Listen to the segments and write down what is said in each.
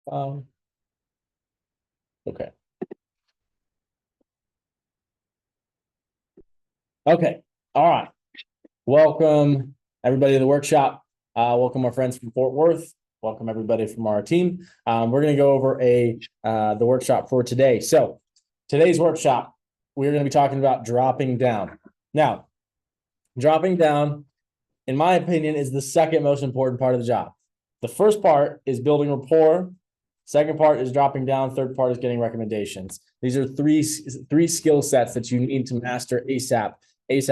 Okay. Okay. All right. Welcome everybody to the workshop. Welcome our friends from Fort Worth. Welcome everybody from our team. We're going to go over the workshop for today. So today's workshop, we're going to be talking about dropping down. Now, dropping down, in my opinion, is the second most important part of the job. The first part is building rapport. Second part is dropping down. Third part is getting recommendations. These are three skill sets that you need to master ASAP, if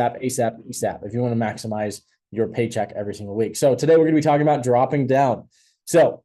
you want to maximize your paycheck every single week. So today we're going to be talking about dropping down. So,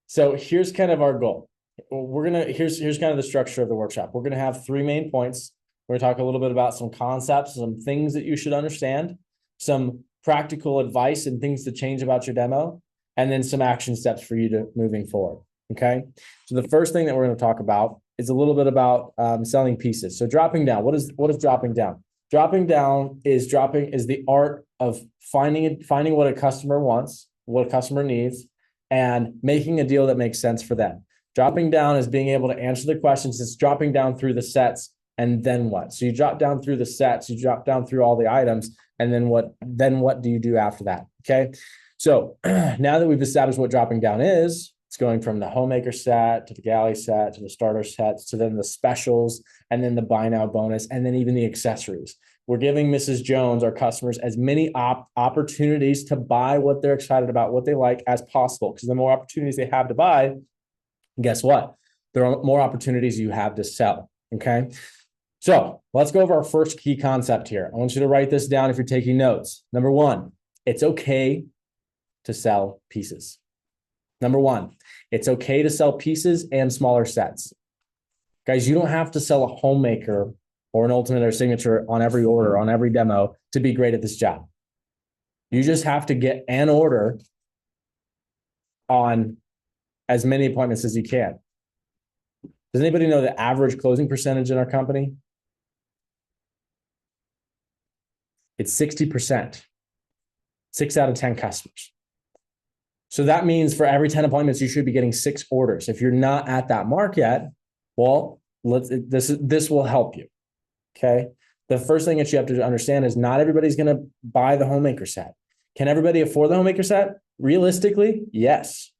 so here's kind of our goal. Here's kind of the structure of the workshop. We're going to have three main points. We're going to talk a little bit about some concepts, some things that you should understand, some practical advice and things to change about your demo, and then some action steps for you to moving forward. Okay. So the first thing that we're going to talk about is a little bit about selling pieces. So dropping down, what is dropping down? Dropping down is the art of finding what a customer wants, what a customer needs, and making a deal that makes sense for them. Dropping down is being able to answer the questions. It's dropping down through the sets, and then what? So you drop down through the sets, you drop down through all the items, and then what do you do after that? Okay. So now that we've established what dropping down is, it's going from the homemaker set to the galley set to the starter sets to then the specials and then the buy now bonus and then even the accessories. We're giving Mrs. Jones, our customers, as many opportunities to buy what they're excited about, what they like as possible. Because the more opportunities they have to buy, guess what? There are more opportunities you have to sell. Okay. So let's go over our first key concept here. I want you to write this down if you're taking notes. Number one, it's okay to sell pieces. Number one, it's okay to sell pieces and smaller sets. Guys, you don't have to sell a homemaker or an ultimate or signature on every order, on every demo to be great at this job. You just have to get an order on as many appointments as you can. Does anybody know the average closing percentage in our company? It's 60%, 6 out of 10 customers. So that means for every 10 appointments, you should be getting 6 orders. If you're not at that mark yet, well, this will help you. Okay. The first thing that you have to understand is not everybody's going to buy the homemaker set. Can everybody afford the homemaker set? Realistically, yes.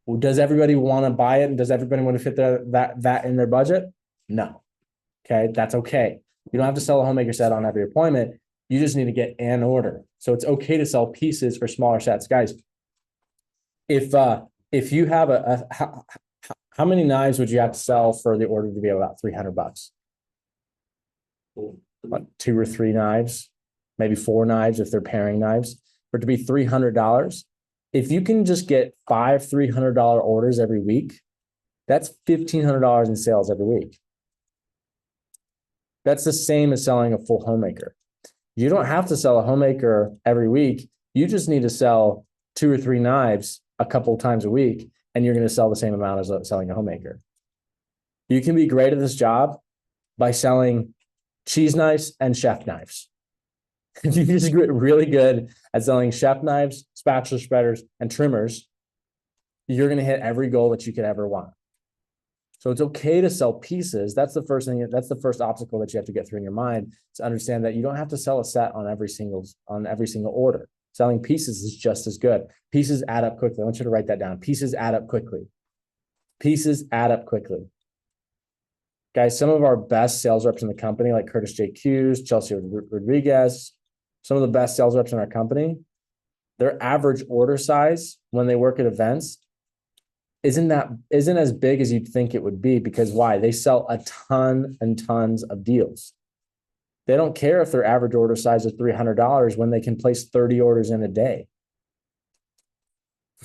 Well, does everybody want to buy it? And does everybody want to fit that in their budget? No. Okay. That's okay. You don't have to sell a homemaker set on every appointment. You just need to get an order. So it's okay to sell pieces or smaller sets. Guys, if you have how many knives would you have to sell for the order to be about $300? What, 2 or 3 knives, maybe 4 knives if they're pairing knives, for it to be $300. If you can just get 5 $300 orders every week, that's $1,500 in sales every week. That's the same as selling a full homemaker. You don't have to sell a homemaker every week. You just need to sell 2 or 3 knives a couple of times a week, and you're going to sell the same amount as selling a homemaker. You can be great at this job by selling cheese knives and chef knives. If you just get really good at selling chef knives, spatula spreaders, and trimmers, you're going to hit every goal that you could ever want. So it's okay to sell pieces. That's the first thing. That's the first obstacle that you have to get through in your mind, to understand that you don't have to sell a set on every single order. Selling pieces is just as good. Pieces add up quickly. I want you to write that down. Pieces add up quickly. Pieces add up quickly. Guys, some of our best sales reps in the company, like Curtis J. Hughes, Chelsea Rodriguez, some of the best sales reps in our company, their average order size when they work at events isn't as big as you'd think it would be. Because why? They sell a ton and tons of deals. They don't care if their average order size is $300 when they can place 30 orders in a day.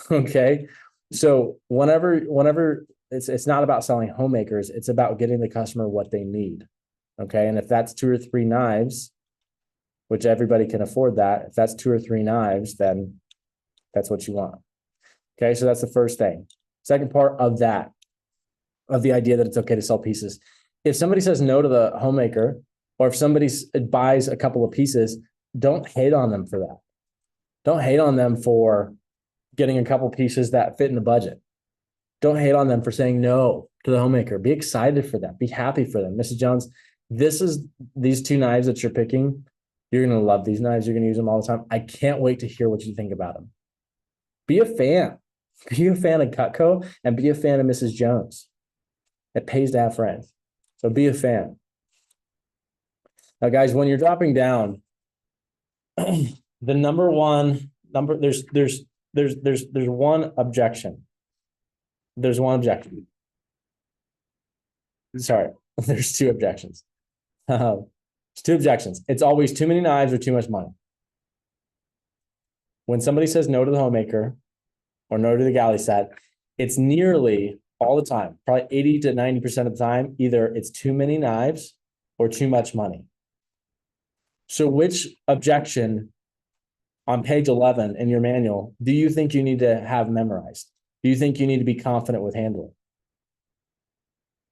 Okay. So whenever it's not about selling homemakers, it's about getting the customer what they need. Okay. And if that's 2 or 3 knives, which everybody can afford that, if that's 2 or 3 knives, then that's what you want. Okay. So that's the first thing. Second part of that, of the idea that it's okay to sell pieces. If somebody says no to the homemaker, or if somebody buys a couple of pieces, don't hate on them for that. Don't hate on them for getting a couple pieces that fit in the budget. Don't hate on them for saying no to the homemaker. Be excited for them. Be happy for them. Mrs. Jones, these two knives that you're picking. You're going to love these knives. You're going to use them all the time. I can't wait to hear what you think about them. Be a fan. Be a fan of Cutco and be a fan of Mrs. Jones. It pays to have friends. So be a fan. Now, guys, when you're dropping down, the there's one objection. There's one objection. Sorry, there's two objections. There's two objections. It's always too many knives or too much money. When somebody says no to the homemaker or no to the galley set, it's nearly all the time, probably 80 to 90% of the time, either it's too many knives or too much money. So which objection on page 11 in your manual do you think you need to have memorized? Do you think you need to be confident with handling?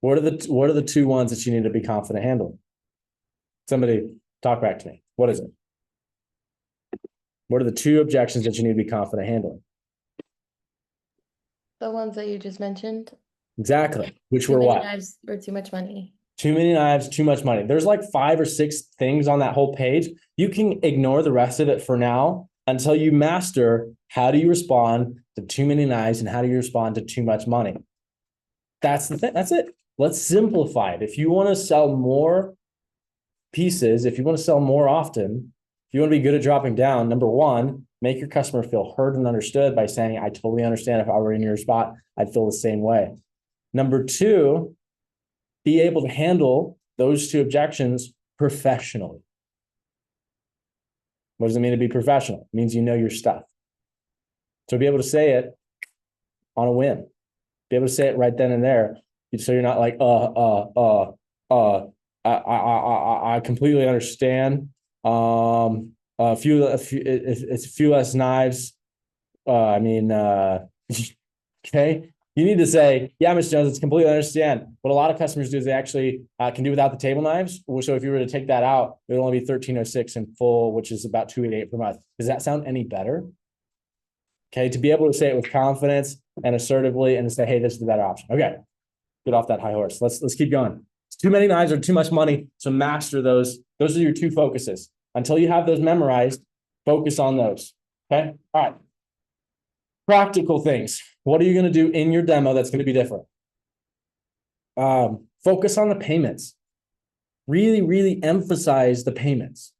What are the two ones that you need to be confident handling? Somebody talk back to me. What is it? What are the two objections that you need to be confident handling? The ones that you just mentioned. Exactly. Which were Too many what? knives or too much money. Too many knives, too much money. There's like 5 or 6 things on that whole page. You can ignore the rest of it for now until you master how do you respond to too many knives and how do you respond to too much money. That's the thing. That's it. Let's simplify it. If you want to sell more pieces, if you want to sell more often, if you want to be good at dropping down, number one, make your customer feel heard and understood by saying, I totally understand. If I were in your spot, I'd feel the same way. Number two, be able to handle those two objections professionally. What does it mean to be professional? It means you know your stuff. So be able to say it on a whim. Be able to say it right then and there. So you're not like, I completely understand. It's a few less knives. Okay. You need to say, yeah, Mr. Jones, it's completely understand. What a lot of customers do is they actually can do without the table knives. So if you were to take that out, it would only be $1,306 in full, which is about $288 per month. Does that sound any better? Okay, to be able to say it with confidence and assertively and to say, hey, this is the better option. Okay, get off that high horse. Let's keep going. It's too many knives or too much money. So master those. Those are your two focuses. Until you have those memorized, focus on those. Okay, all right. Practical things. What are you going to do in your demo that's going to be different? Focus on the payments. Really, really emphasize the payments.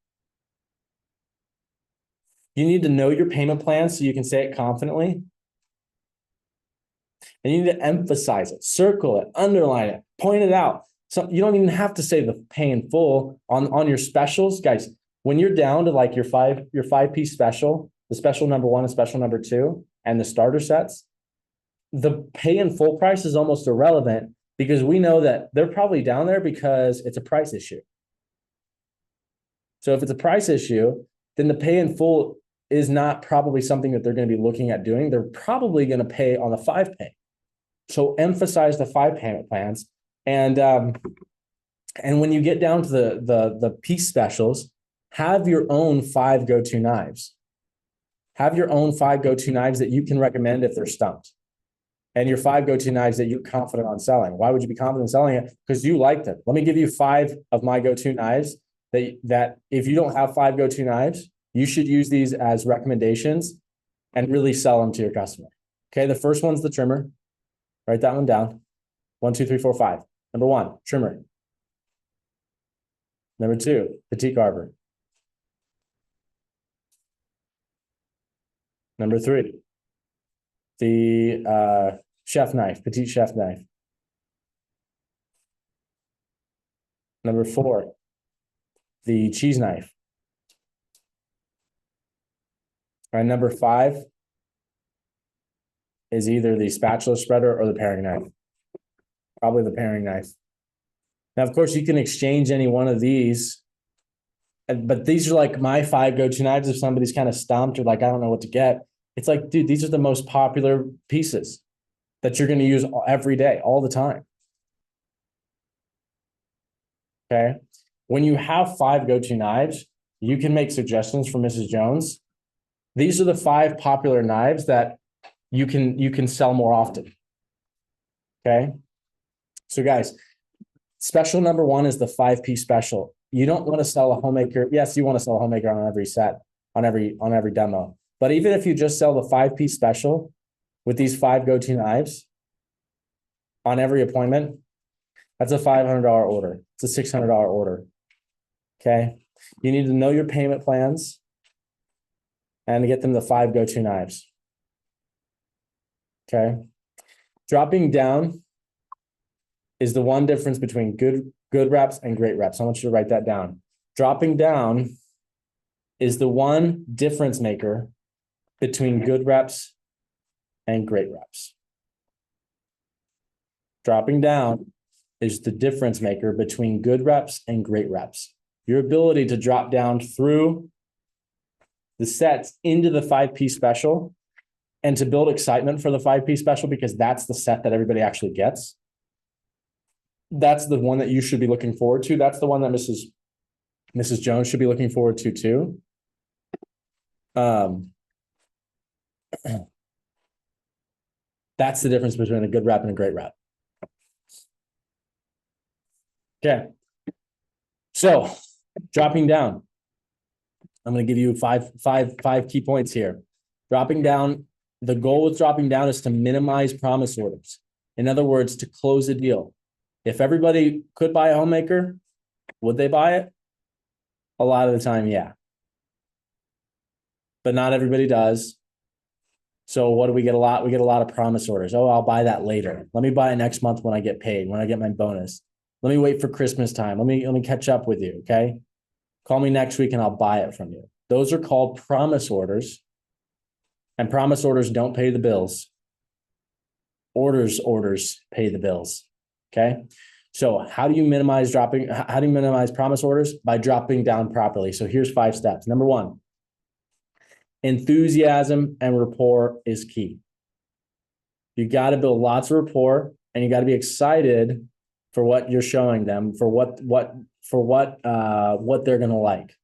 You need to know your payment plan so you can say it confidently. And you need to emphasize it, circle it, underline it, point it out. So you don't even have to say the pay in full on your specials, guys. When you're down to like your five-piece special, the special number 1 and special number 2, and the starter sets, the pay in full price is almost irrelevant because we know that they're probably down there because it's a price issue. So if it's a price issue, then the pay in full is not probably something that they're going to be looking at doing. They're probably going to pay on the 5 pay. So emphasize the 5 payment plans. And when you get down to the piece specials, have your own 5 go-to knives. Have your own 5 go-to knives that you can recommend if they're stumped. And your 5 go-to knives that you're confident on selling. Why would you be confident in selling it? Because you like them. Let me give you 5 of my go-to knives that if you don't have 5 go-to knives, you should use these as recommendations and really sell them to your customer. Okay, the first one's the trimmer. Write that one down. 1, 2, 3, 4, 5. Number 1, trimmer. Number 2, petite carver. Number 3, the chef knife, petite chef knife. Number 4, the cheese knife. And number 5 is either the spatula spreader or the paring knife. Probably the paring knife. Now, of course, you can exchange any one of these, but these are like my 5 go-to knives if somebody's kind of stumped or like, I don't know what to get. It's like, dude, these are the most popular pieces that you're going to use every day, all the time. Okay. When you have 5 go-to knives, you can make suggestions for Mrs. Jones these are the 5 popular knives that you can sell more often. Okay. So guys, special number 1 is the 5-piece special. You don't want to sell a homemaker. Yes, you want to sell a homemaker on every set, on every demo. But even if you just sell the 5-piece special with these 5 go-to knives on every appointment, that's a $500 order. It's a $600 order. Okay. You need to know your payment plans and to get them the 5 go-to knives. Okay. Dropping down is the one difference between good reps and great reps. I want you to write that down. Dropping down is the one difference maker between good reps and great reps. Dropping down is the difference maker between good reps and great reps. Your ability to drop down through the sets into the 5-piece special and to build excitement for the 5-piece special, because that's the set that everybody actually gets. That's the one that you should be looking forward to. That's the one that Mrs. Jones should be looking forward to too. That's the difference between a good rep and a great rep. Okay. So dropping down, I'm going to give you five key points here. Dropping down, the goal with dropping down is to minimize promise orders. In other words, to close a deal. If everybody could buy a homemaker, would they buy it? A lot of the time, yeah. But not everybody does. So what do we get a lot? We get a lot of promise orders. Oh, I'll buy that later. Let me buy it next month when I get paid, when I get my bonus. Let me wait for Christmas time. Let me catch up with you, okay? Call me next week and I'll buy it from you. Those are called promise orders. And promise orders don't pay the bills. Orders pay the bills, okay? So how do you minimize promise orders? By dropping down properly. So here's 5 steps. Number 1, enthusiasm and rapport is key. You got to build lots of rapport, and you got to be excited for what you're showing them, for what they're going to like.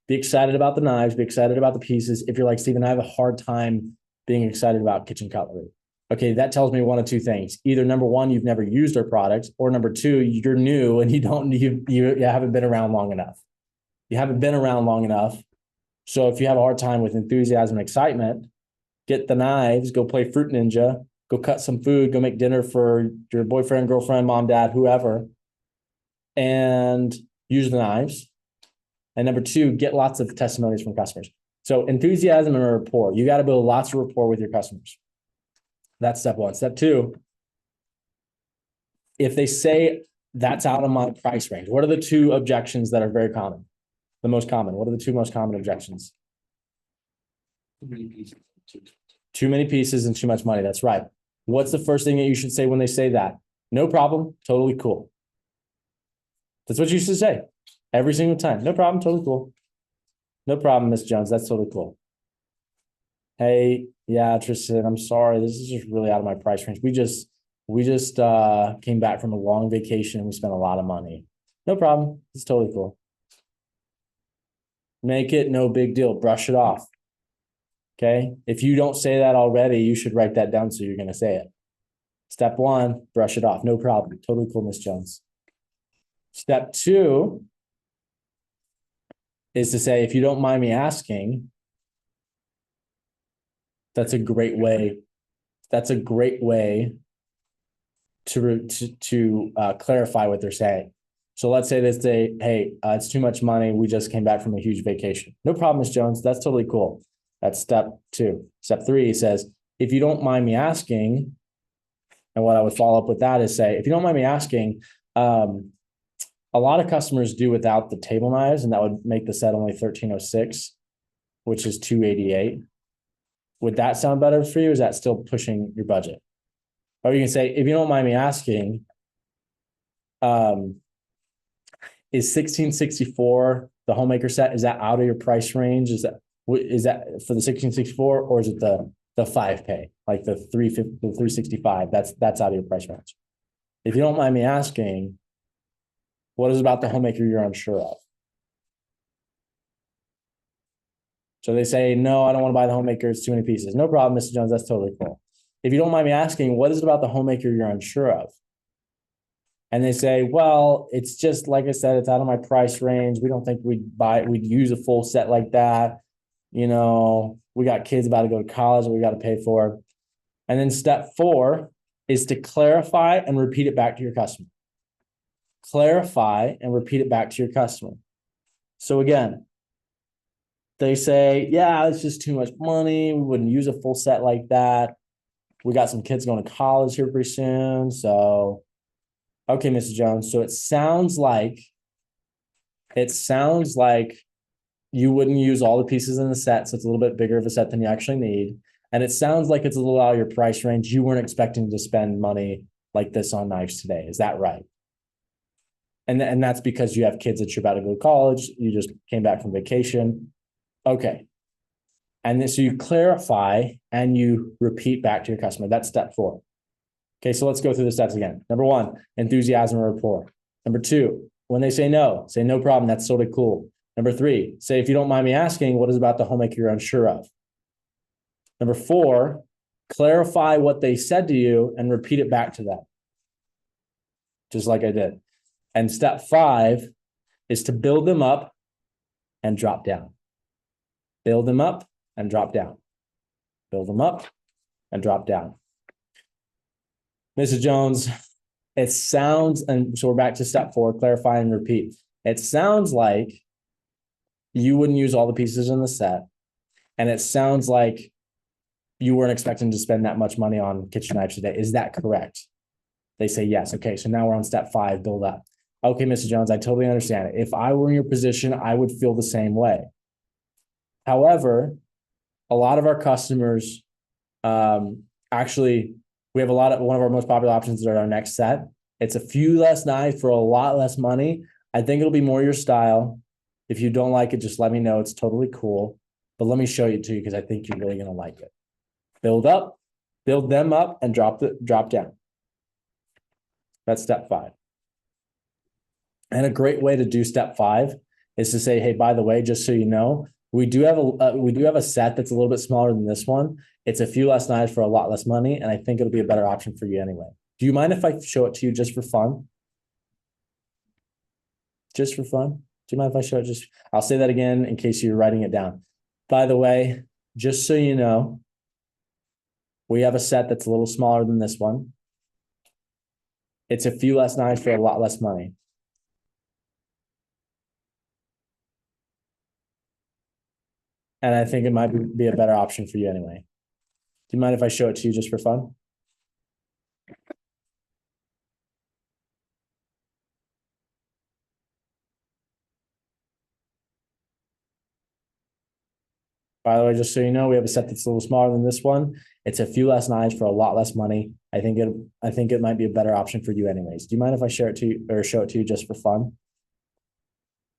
Be excited about the knives, be excited about the pieces. If you're like, Stephen, I have a hard time being excited about kitchen cutlery. Okay, that tells me one of 2 things. Either number 1, you've never used our products, or number 2, you're new and you haven't been around long enough. You haven't been around long enough. So if you have a hard time with enthusiasm and excitement, get the knives, go play Fruit Ninja, go cut some food, go make dinner for your boyfriend, girlfriend, mom, dad, whoever, and use the knives. And number 2, get lots of testimonies from customers. So enthusiasm and rapport. You got to build lots of rapport with your customers. That's step 1. Step 2, if they say that's out of my price range, what are the 2 objections that are very common? The most common. What are the 2 most common objections? Too many pieces and too much money. That's right. What's the first thing that you should say when they say that? No problem. Totally cool. That's what you should say every single time. No problem. Totally cool. No problem, Miss Jones. That's totally cool. Hey, yeah, Tristan, I'm sorry. This is just really out of my price range. We just came back from a long vacation and we spent a lot of money. No problem. It's totally cool. Make it no big deal. Brush it off. Okay. If you don't say that already, you should write that down so you're going to say it. Step 1, brush it off. No problem. Totally cool, Miss Jones. Step 2 is to say, if you don't mind me asking, that's a great way. That's a great way to clarify what they're saying. So let's say they say, hey, it's too much money. We just came back from a huge vacation. No problem, Miss Jones. That's totally cool. That's step 2. Step 3 says, if you don't mind me asking, and what I would follow up with that is say, if you don't mind me asking, a lot of customers do without the table knives, and that would make the set only $1,306, which is $288. Would that sound better for you? Or is that still pushing your budget? Or you can say, if you don't mind me asking, is 1664 the homemaker set? Is that out of your price range? Is that for the 1664, or is it the 5 pay, like the 350, the 365? That's out of your price range. If you don't mind me asking, what is about the homemaker you're unsure of? So they say, no, I don't want to buy the homemaker. It's too many pieces. No problem, Mr. Jones. That's totally cool. If you don't mind me asking, what is it about the homemaker you're unsure of? And they say, well, it's just, like I said, it's out of my price range. We don't think we'd use a full set like that. You know, we got kids about to go to college that we got to pay for. And then step 4 is to clarify and repeat it back to your customer. Clarify and repeat it back to your customer. So again, they say, yeah, it's just too much money. We wouldn't use a full set like that. We got some kids going to college here pretty soon. So, okay, Mrs. Jones. So it sounds like you wouldn't use all the pieces in the set. So it's a little bit bigger of a set than you actually need. And it sounds like it's a little out of your price range. You weren't expecting to spend money like this on knives today. Is that right? And that's because you have kids that you're about to go to college. You just came back from vacation. Okay. And then so you clarify and you repeat back to your customer. That's step 4. Okay, so let's go through the steps again. Number 1, enthusiasm or rapport. Number 2, when they say no problem. That's totally cool. Number 3, say, if you don't mind me asking, what is about the homemaker you're unsure of? Number 4, clarify what they said to you and repeat it back to them. Just like I did. And step 5 is to build them up and drop down. Build them up and drop down. Build them up and drop down. Mrs. Jones, it sounds, and so we're back to step 4, clarify and repeat. It sounds like you wouldn't use all the pieces in the set. And it sounds like you weren't expecting to spend that much money on kitchen knives today. Is that correct? They say yes. Okay, so now we're on step 5, build up. Okay, Mrs. Jones, I totally understand it. If I were in your position, I would feel the same way. However, a lot of our customers, actually, we have one of our most popular options is our next set. It's a few less knives for a lot less money. I think it'll be more your style. If you don't like it, just let me know. It's totally cool. But let me show you to you because I think you're really going to like it. Build up, build them up, and drop down. That's step 5. And a great way to do step 5 is to say, hey, by the way, just so you know, we do have a set that's a little bit smaller than this one. It's a few less knives for a lot less money, and I think it'll be a better option for you anyway. Do you mind if I show it to you just for fun? Just for fun? Do you mind if I show it I'll say that again in case you're writing it down. By the way, just so you know, we have a set that's a little smaller than this one. It's a few less knives for a lot less money. And I think it might be a better option for you anyway. Do you mind if I show it to you just for fun? By the way, just so you know, we have a set that's a little smaller than this one. It's a few less knives for a lot less money. I think it might be a better option for you anyways. Do you mind if I share it to you or show it to you just for fun?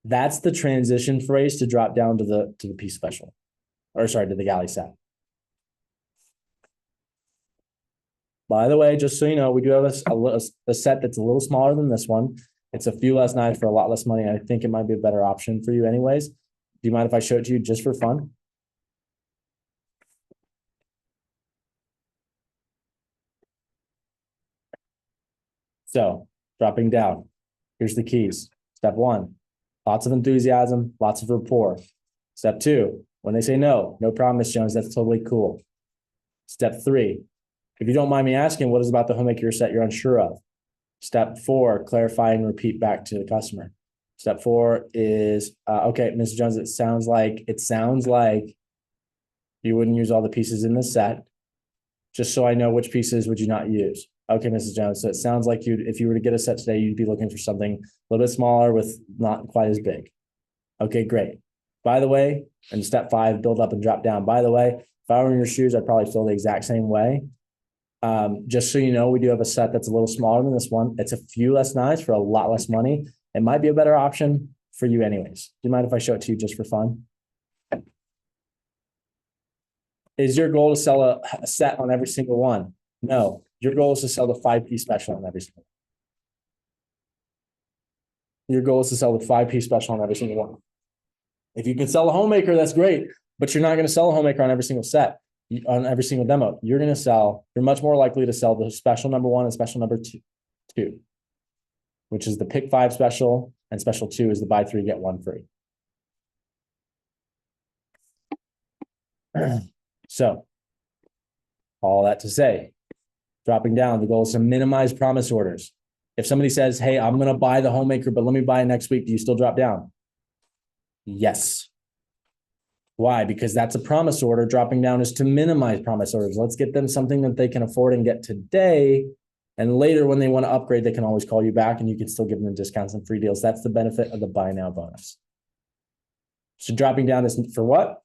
That's the transition phrase to drop down to the piece special. Or sorry, to the galley set. By the way, just so you know, we do have a set that's a little smaller than this one. It's a few less knives for a lot less money. I think it might be a better option for you anyways. Do you mind if I show it to you just for fun? So dropping down, here's the keys. Step 1, lots of enthusiasm, lots of rapport. Step 2, when they say no problem, Miss Jones, that's totally cool. Step 3, if you don't mind me asking, what is about the homemaker set you're unsure of? Step 4, clarify and repeat back to the customer. Step 4 is, okay, Ms. Jones, it sounds like you wouldn't use all the pieces in the set. Just so I know, which pieces would you not use? Okay, Mrs. Jones, so it sounds like if you were to get a set today, you'd be looking for something a little bit smaller with not quite as big. Okay, great. By the way, in step 5, build up and drop down. By the way, if I were in your shoes, I'd probably feel the exact same way. Just so you know, we do have a set that's a little smaller than this one. It's a few less knives for a lot less money. It might be a better option for you anyways. Do you mind if I show it to you just for fun? Is your goal to sell a set on every single one? No, your goal is to sell the 5-piece special on every single one. Your goal is to sell the 5-piece special on every single one. If you can sell a homemaker, that's great. but you're not going to sell a homemaker on every single set, on every single demo. You're much more likely to sell the special number one and special number two, which is the pick 5 special, and special 2 is the buy 3, get 1 free. So, all that to say, dropping down, the goal is to minimize promise orders. If somebody says, hey, I'm going to buy the homemaker, but let me buy it next week, do you still drop down? Yes. Why? Because that's a promise order. Dropping down is to minimize promise orders. Let's get them something that they can afford and get today. And later, when they want to upgrade, they can always call you back and you can still give them discounts and free deals. That's the benefit of the buy now bonus. So dropping down is for what?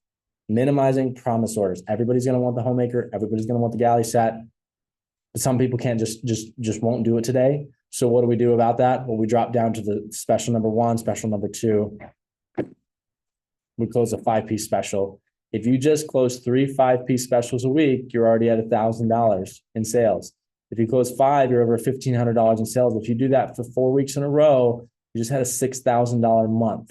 Minimizing promise orders. Everybody's going to want the homemaker. Everybody's going to want the galley set. But some people can't just won't do it today. So what do we do about that? Well, we drop down to the special number 1, special number 2. We close a 5-piece special. If you just close 3 5-piece specials a week, you're already at $1,000 in sales. If you close 5, you're over $1,500 in sales. If you do that for 4 weeks in a row, you just had a $6,000 month,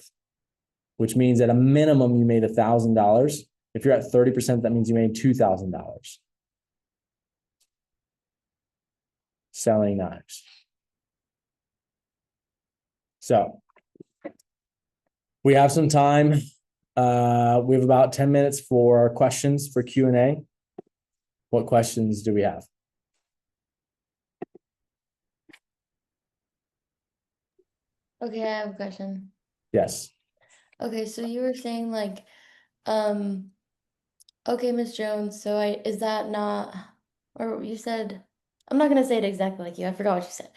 which means at a minimum, you made $1,000. If you're at 30%, that means you made $2,000 selling knives. So we have some time. We have about 10 minutes for questions for Q&A. What questions do we have? Okay, I have a question. Yes. Okay, so you were saying like, okay, Miss Jones, so is that not, or you said, I'm not gonna say it exactly like you, I forgot what you said,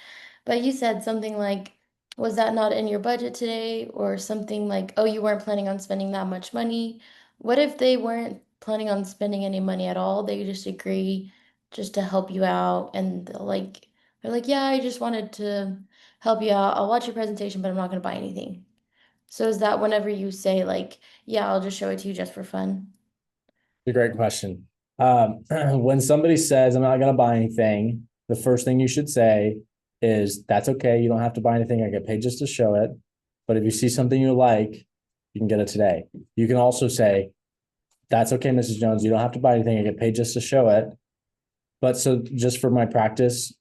but you said something like, was that not in your budget today? Or something like, oh, you weren't planning on spending that much money. What if they weren't planning on spending any money at all? They just agree just to help you out and they're like, yeah, I just wanted to help you out. I'll watch your presentation, but I'm not gonna buy anything. So is that whenever you say like, yeah, I'll just show it to you just for fun? It's a great question. When somebody says, I'm not going to buy anything, the first thing you should say is, that's okay. You don't have to buy anything. I get paid just to show it. But if you see something you like, you can get it today. You can also say, that's okay, Mrs. Jones. You don't have to buy anything. I get paid just to show it. But so just for my practice,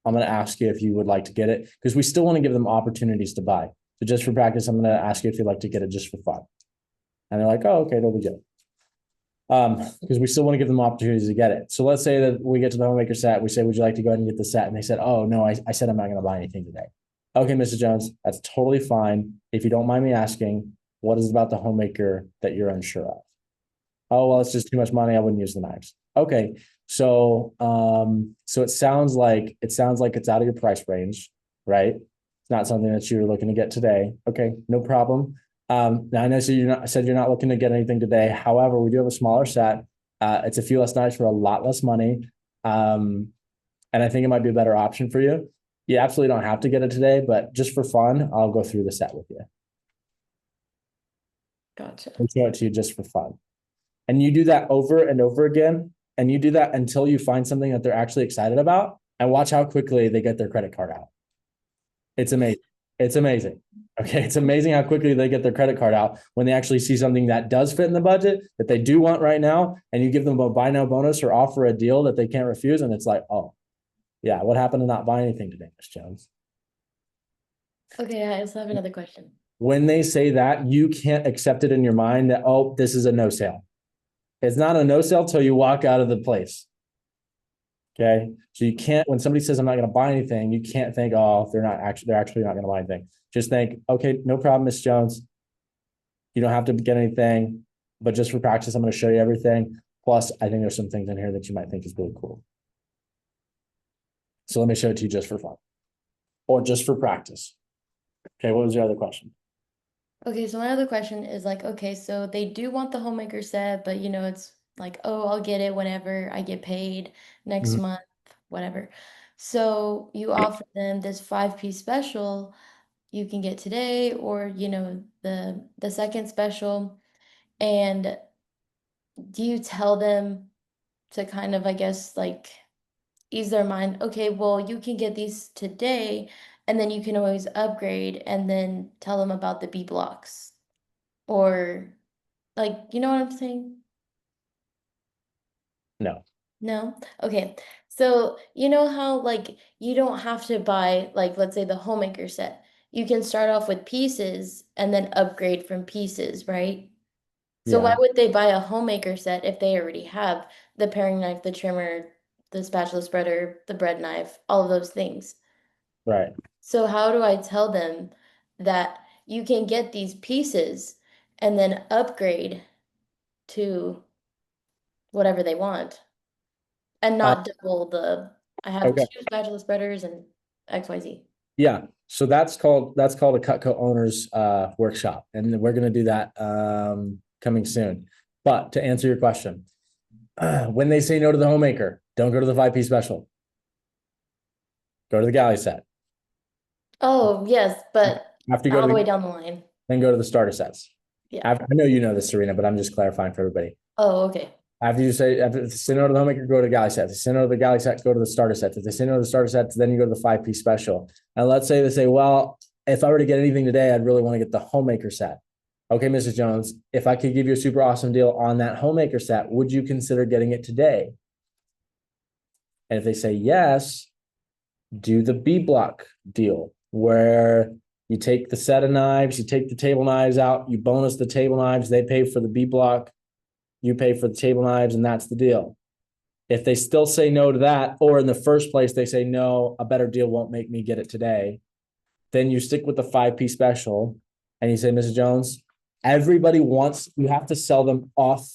I'm going to ask you if you would like to get it, because we still want to give them opportunities to buy. So just for practice, I'm going to ask you if you'd like to get it just for fun. And they're like, oh, okay, that'll be good. Because we still want to give them opportunities to get it. So let's say that we get to the homemaker set. We say, would you like to go ahead and get the set? And they said, oh, no, I said I'm not going to buy anything today. Okay, Mrs. Jones, that's totally fine. If you don't mind me asking, what is it about the homemaker that you're unsure of? Oh, well, it's just too much money. I wouldn't use the knives. Okay. So, so it sounds like it's out of your price range, right? It's not something that you're looking to get today. Okay, no problem. Now I know you're not looking to get anything today. However, we do have a smaller set. It's a few less knives for a lot less money. And I think it might be a better option for you. You absolutely don't have to get it today, but just for fun, I'll go through the set with you. Gotcha. I'll show it to you just for fun. And you do that over and over again. And you do that until you find something that they're actually excited about, and watch how quickly they get their credit card out. It's amazing. It's amazing. Okay. It's amazing how quickly they get their credit card out when they actually see something that does fit in the budget that they do want right now. And you give them a buy now bonus or offer a deal that they can't refuse. And it's like, oh, yeah, what happened to not buy anything today, Ms. Jones? Okay, I also have another question. When they say that, you can't accept it in your mind that, oh, this is a no sale. It's not a no sale till you walk out of the place. Okay. So you can't, when somebody says, I'm not going to buy anything, you can't think, oh, they're actually not going to buy anything. Just think, okay, no problem, Miss Jones. You don't have to get anything, but just for practice, I'm going to show you everything. Plus, I think there's some things in here that you might think is really cool. So let me show it to you just for fun or just for practice. Okay. What was your other question? Okay, so my other question is like, okay, so they do want the homemaker set, but it's like, oh, I'll get it whenever I get paid next Mhm. month, whatever. So you offer them this 5-piece special you can get today, or the second special, and do you tell them to kind of, I guess, like ease their mind, okay, well, you can get these today, and then you can always upgrade, and then tell them about the B blocks? Or Like, you know what I'm saying? No. No? Okay. So, you know how like you don't have to buy like let's say the homemaker set. You can start off with pieces and then upgrade from pieces, right? So why Yeah, would they buy a homemaker set if they already have the paring knife, the trimmer, the spatula spreader, the bread knife, all of those things? right. So how do I tell them that you can get these pieces and then upgrade to whatever they want and Uh, not double the, I have okay. two spatula spreaders and XYZ. Yeah. So that's called a Cutco owners workshop. And we're gonna do that coming soon. But to answer your question, when they say no to the homemaker, don't go to the 5-piece special. Go to the galley set. Oh, yes, but After you go all to the way the down the line. then go to the starter sets. Yeah. I know you know this, Serena, but I'm just clarifying for everybody. Oh, okay. After you say after the say no to the homemaker, go to galley set. If they say no to the galley set, go to the starter set. If they say no to the starter set, then you go to the 5-piece special. And let's say they say, well, if I were to get anything today, I'd really want to get the homemaker set. Okay, Mrs. Jones, if I could give you a super awesome deal on that homemaker set, would you consider getting it today? And if they say yes, do the B block deal where you take the set of knives, you take the table knives out, you bonus the table knives, they pay for the B block, you pay for the table knives, and that's the deal. If they still say no to that, or in the first place they say no, a better deal won't make me get it today, then you stick with the 5-piece special and you say, Mrs. Jones, everybody wants, you have to sell them off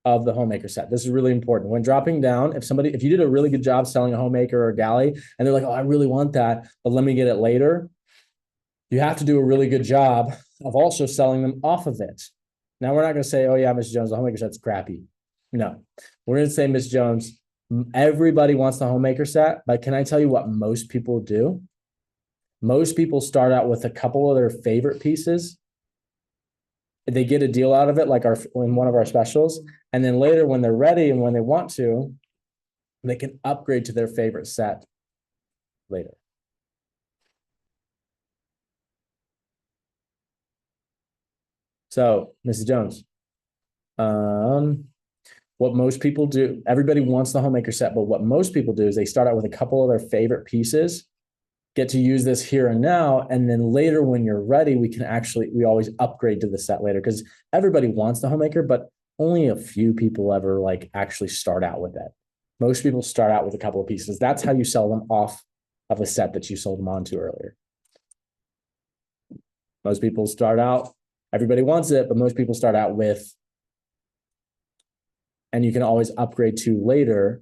of the homemaker set. This is really important. When dropping down, if you did a really good job selling a homemaker or a galley, and they're like, oh, I really want that, but let me get it later, you have to do a really good job of also selling them off of it. Now, we're not going to say, oh, yeah, Mrs. Jones, the homemaker set's crappy. No, we're going to say, Miss Jones, everybody wants the homemaker set, but can I tell you what most people do? Most people start out with a couple of their favorite pieces. They get a deal out of it, like in one of our specials. And then later, when they're ready and when they want to, they can upgrade to their favorite set later. So, Mrs. Jones, what most people do, everybody wants the homemaker set, but what most people do is they start out with a couple of their favorite pieces, get to use this here and now, and then later when you're ready, we always upgrade to the set later because everybody wants the homemaker, but only a few people ever like actually start out with it. Most people start out with a couple of pieces. That's how you sell them off of a set that you sold them onto earlier. Most people start out, everybody wants it, but most people start out with, and you can always upgrade to later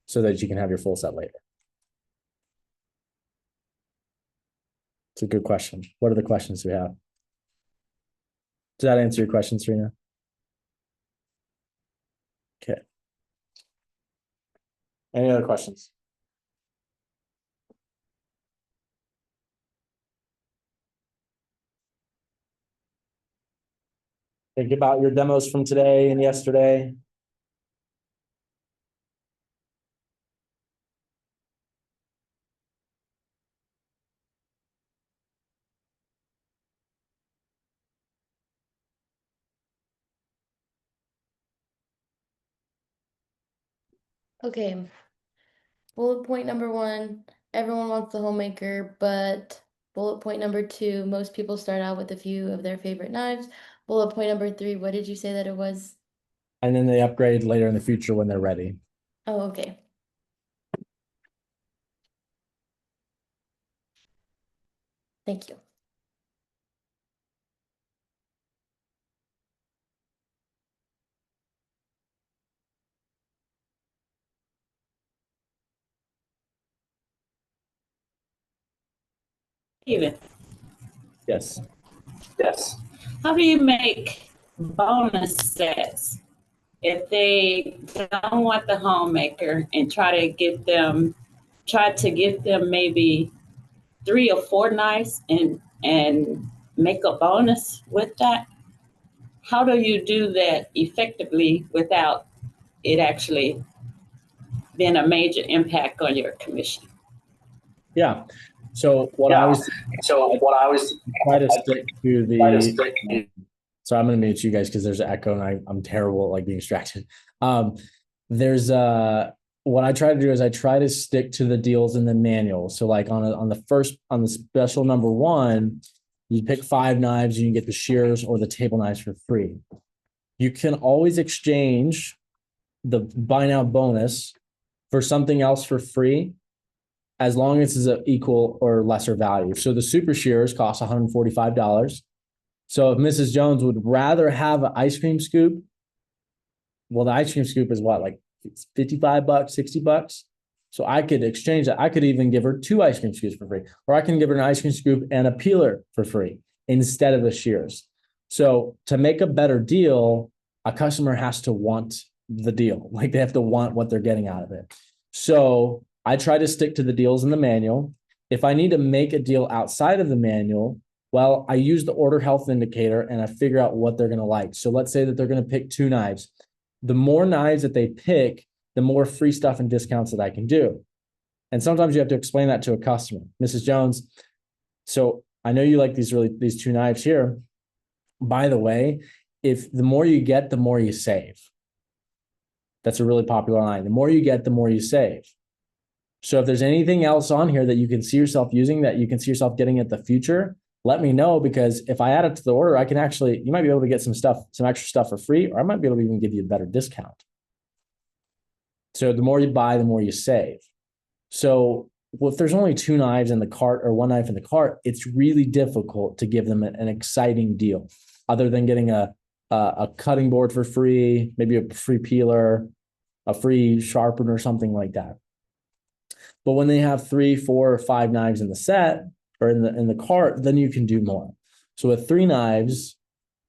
so that you can have your full set later. It's a good question. What are the questions we have? Does that answer your question, Serena? Okay. Any other questions? Think about your demos from today and yesterday. Okay. Bullet point number one, everyone wants the homemaker, but bullet point number two, most people start out with a few of their favorite knives. Bullet point number three, what did you say that it was? And then they upgrade later in the future when they're ready. Oh, okay. Thank you. Steven, Yes. yes. How do you make bonus sets if they don't want the homemaker and try to get them maybe 3 or 4 knives and make a bonus with that? How do you do that effectively without it actually being a major impact on your commission? Yeah. So what I Yeah. was So what I was try to stick to try to the stick to So I'm gonna mute you guys because there's an echo and I'm terrible at like being distracted. There's what I try to do is I try to stick to the deals in the manual. So like on the special number 1, you pick 5 knives, you can get the shears or the table knives for free. You can always exchange the buy now bonus for something else for free, as long as it's an equal or lesser value. So the super shears cost $145. So if Mrs. Jones would rather have an ice cream scoop, well, the ice cream scoop is what, like it's $55, $60. So I could exchange that. I could even give her 2 ice cream scoops for free, or I can give her an ice cream scoop and a peeler for free instead of the shears. So to make a better deal, a customer has to want the deal. Like they have to want what they're getting out of it. So I try to stick to the deals in the manual. If I need to make a deal outside of the manual, well, I use the order health indicator and I figure out what they're going to like. So let's say that they're going to pick 2 knives. The more knives that they pick, the more free stuff and discounts that I can do. And sometimes you have to explain that to a customer. Mrs. Jones, so I know you like these 2 knives here. By the way, if the more you get, the more you save. That's a really popular line. The more you get, the more you save. So if there's anything else on here that you can see yourself using, that you can see yourself getting in the future, let me know, because if I add it to the order, I can actually, you might be able to get some extra stuff for free, or I might be able to even give you a better discount. So the more you buy, the more you save. So if there's only 2 knives in the cart or 1 knife in the cart, it's really difficult to give them an exciting deal other than getting a cutting board for free, maybe a free peeler, a free sharpener, something like that. But when they have 3, 4, or 5 knives in the set or in the cart, then you can do more. So with 3 knives,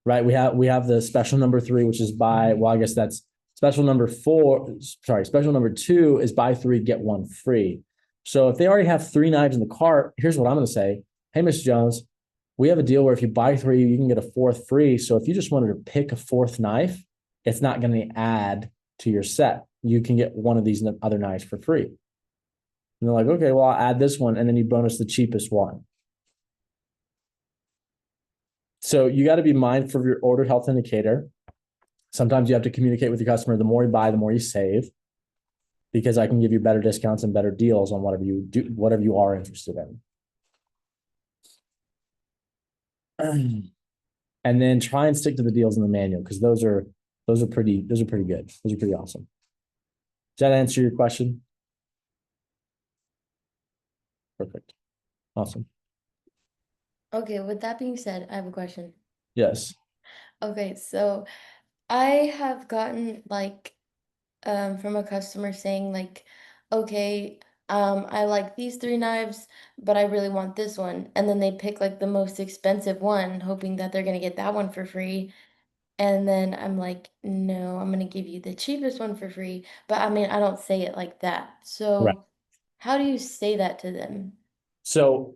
right, we have the special number 3, which is well, I guess that's special number 4. Sorry, special number 2 is buy 3, get 1 free. So if they already have 3 knives in the cart, here's what I'm going to say. Hey, Miss Jones, we have a deal where if you buy 3, you can get a 4th free. So if you just wanted to pick a 4th knife, it's not going to add to your set. You can get one of these other knives for free. And they're like, okay, well, I'll add this one, and then you bonus the cheapest one. So you got to be mindful of your order health indicator. Sometimes you have to communicate with your customer. The more you buy, the more you save, because I can give you better discounts and better deals on whatever you do, whatever you are interested in. And then try and stick to the deals in the manual, because those are pretty good. Those are pretty awesome. Does that answer your question? Perfect. Awesome. Okay, with that being said, I have a question. Yes. Okay, so I have gotten like from a customer saying like, okay, I like these 3 knives, but I really want this one. And then they pick like the most expensive one, hoping that they're gonna get that one for free. And then I'm like, no, I'm gonna give you the cheapest one for free. But I mean, I don't say it like that. Right. So how do you say that to them? So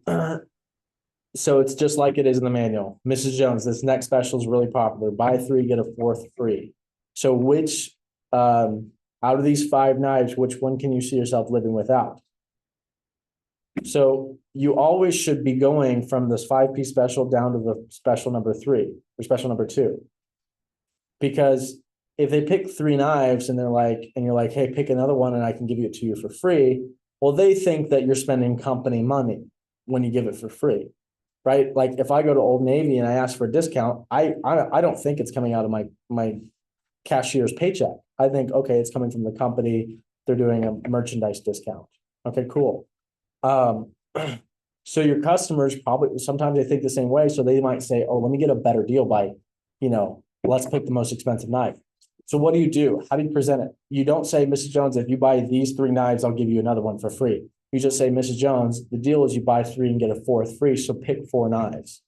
so it's just like it is in the manual. Mrs. Jones, this next special is really popular. Buy 3, get a 4th free. So which out of these 5 knives, which one can you see yourself living without? So you always should be going from this 5-piece special down to the special number 3 or special number 2. Because if they pick 3 knives and you're like, hey, pick another one and I can give it to you for free. Well, they think that you're spending company money when you give it for free, right? Like if I go to Old Navy and I ask for a discount, I don't think it's coming out of my cashier's paycheck. I think, okay, it's coming from the company. They're doing a merchandise discount. Okay, cool. So your customers probably, sometimes they think the same way. So they might say, oh, let me get a better deal by, let's pick the most expensive knife. So what do? How do you present it? You don't say, Mrs. Jones, if you buy these 3 knives, I'll give you another one for free. You just say, Mrs. Jones, the deal is you buy 3 and get a 4th free. So pick 4 knives.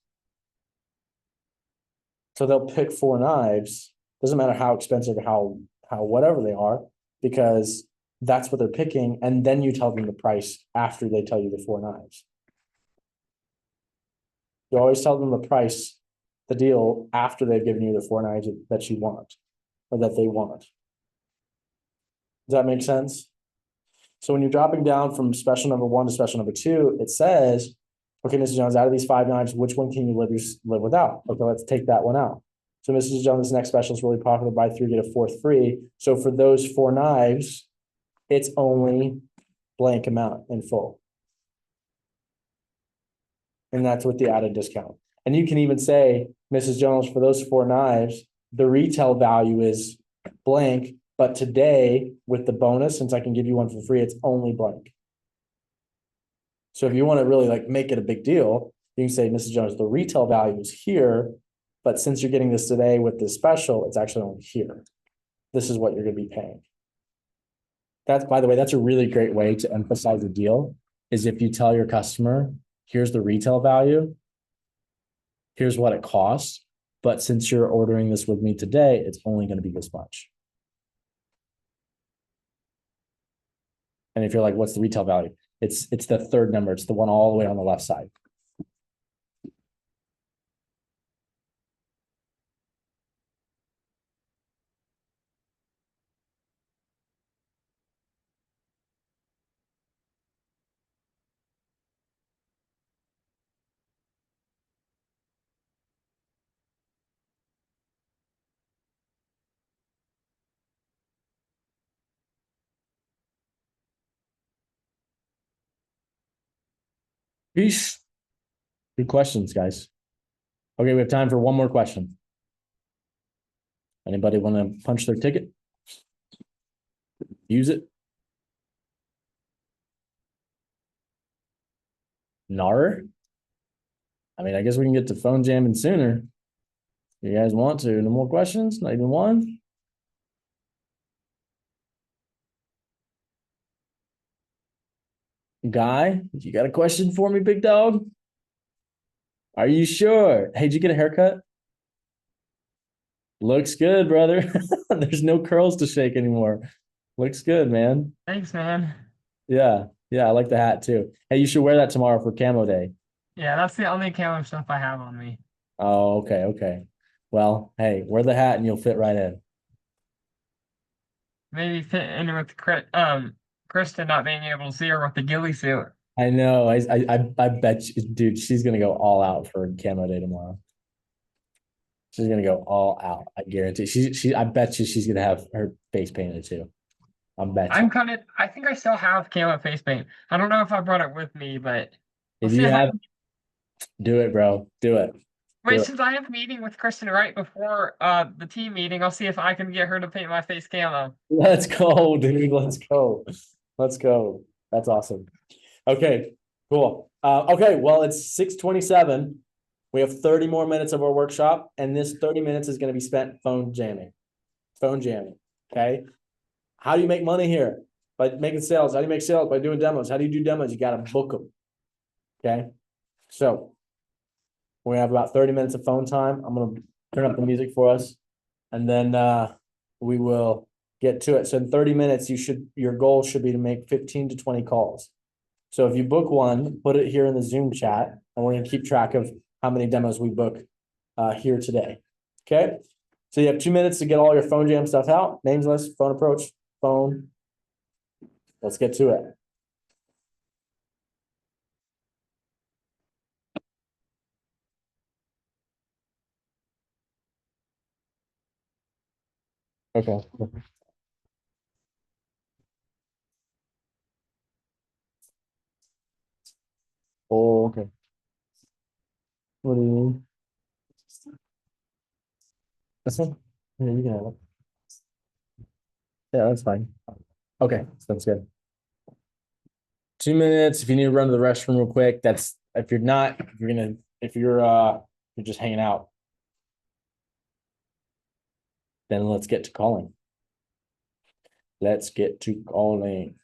So they'll pick 4 knives. Doesn't matter how expensive or how whatever they are, because that's what they're picking. And then you tell them the price after they tell you the 4 knives. You always tell them the price, the deal, after they've given you the 4 knives that you want or that they want. Does that make sense? So when you're dropping down from special number 1 to special number 2, it says, okay, Mrs. Jones, out of these 5 knives, which one can you live without? Okay, let's take that one out. So Mrs. Jones, this next special is really popular. Buy three, get a fourth free. So for those 4 knives, it's only blank amount in full. And that's with the added discount. And you can even say, Mrs. Jones, for those 4 knives, the retail value is blank, but today with the bonus, since I can give you one for free, it's only blank. So if you want to really like make it a big deal, you can say, Mrs. Jones, the retail value is here, but since you're getting this today with this special, it's actually only here. This is what you're going to be paying. That's, by the way, that's a really great way to emphasize a deal, is if you tell your customer, here's the retail value, here's what it costs, but since you're ordering this with me today, it's only going to be this much. And if you're like, what's the retail value? It's the third number. It's the one all the way on the left side. Peace. Good questions, guys. Okay, we have time for one more question. Anybody want to punch their ticket? Use it? Nar? I mean, I guess we can get to phone jamming sooner. You guys want to? No more questions? Not even one? Guy, you got a question for me, big dog? Are you sure? Hey, did you get a haircut? Looks good, brother. There's no curls to shake anymore. Looks good, man. Thanks, man. Yeah, yeah, I like the hat too. Hey, you should wear that tomorrow for camo day. Yeah, that's the only camo stuff I have on me. Oh, okay, okay. Well, hey, wear the hat and you'll fit right in. Maybe fit in with Kristen not being able to see her with the ghillie suit. I know. I bet you, dude, she's gonna go all out for camo day tomorrow. She's gonna go all out. I guarantee. I bet you she's gonna have her face painted too. I bet you. I think I still have camo face paint. I don't know if I brought it with me, but If we'll see you if I have, do it, bro. Do it. wait, it. since I have a meeting with Kristen right before the team meeting, I'll see if I can get her to paint my face camo. Let's go, dude. Let's go. Let's go. That's awesome. Okay, cool. Okay, well, it's 6:27. We have 30 more minutes of our workshop, and this 30 minutes is going to be spent phone jamming. Phone jamming. Okay. How do you make money here? By making sales. How do you make sales? By doing demos. How do you do demos? You got to book them. Okay. So we're gonna have about 30 minutes of phone time. I'm gonna turn up the music for us, and then we will get to it. So in 30 minutes, your goal should be to make 15 to 20 calls. So if you book one, put it here in the Zoom chat, and we're gonna keep track of how many demos we book here today. Okay. So you have 2 minutes to get all your phone jam stuff out. Names list, phone approach, phone. Let's get to it. Okay. Oh, okay. What do you mean? This one? Yeah, you can have it. Yeah, that's fine. Okay, sounds good. 2 minutes. If you need to run to the restroom real quick, that's if you're not, if you're just hanging out, then let's get to calling. Let's get to calling.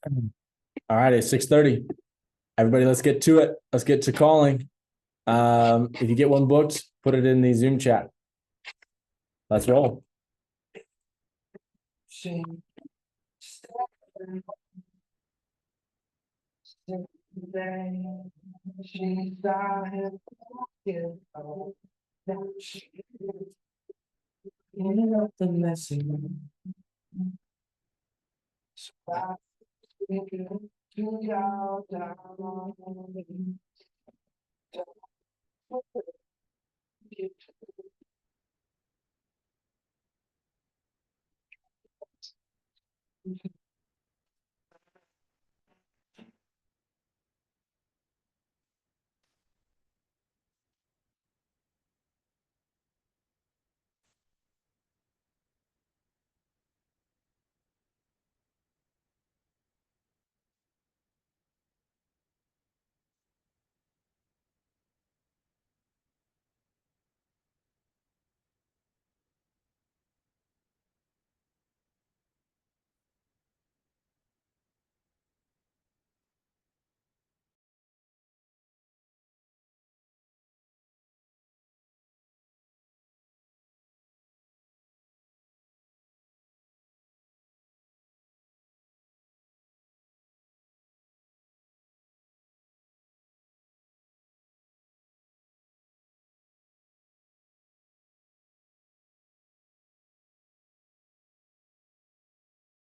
All right, it's 6:30. Everybody, let's get to it. Let's get to calling. If you get one booked, put it in the Zoom chat. Let's roll.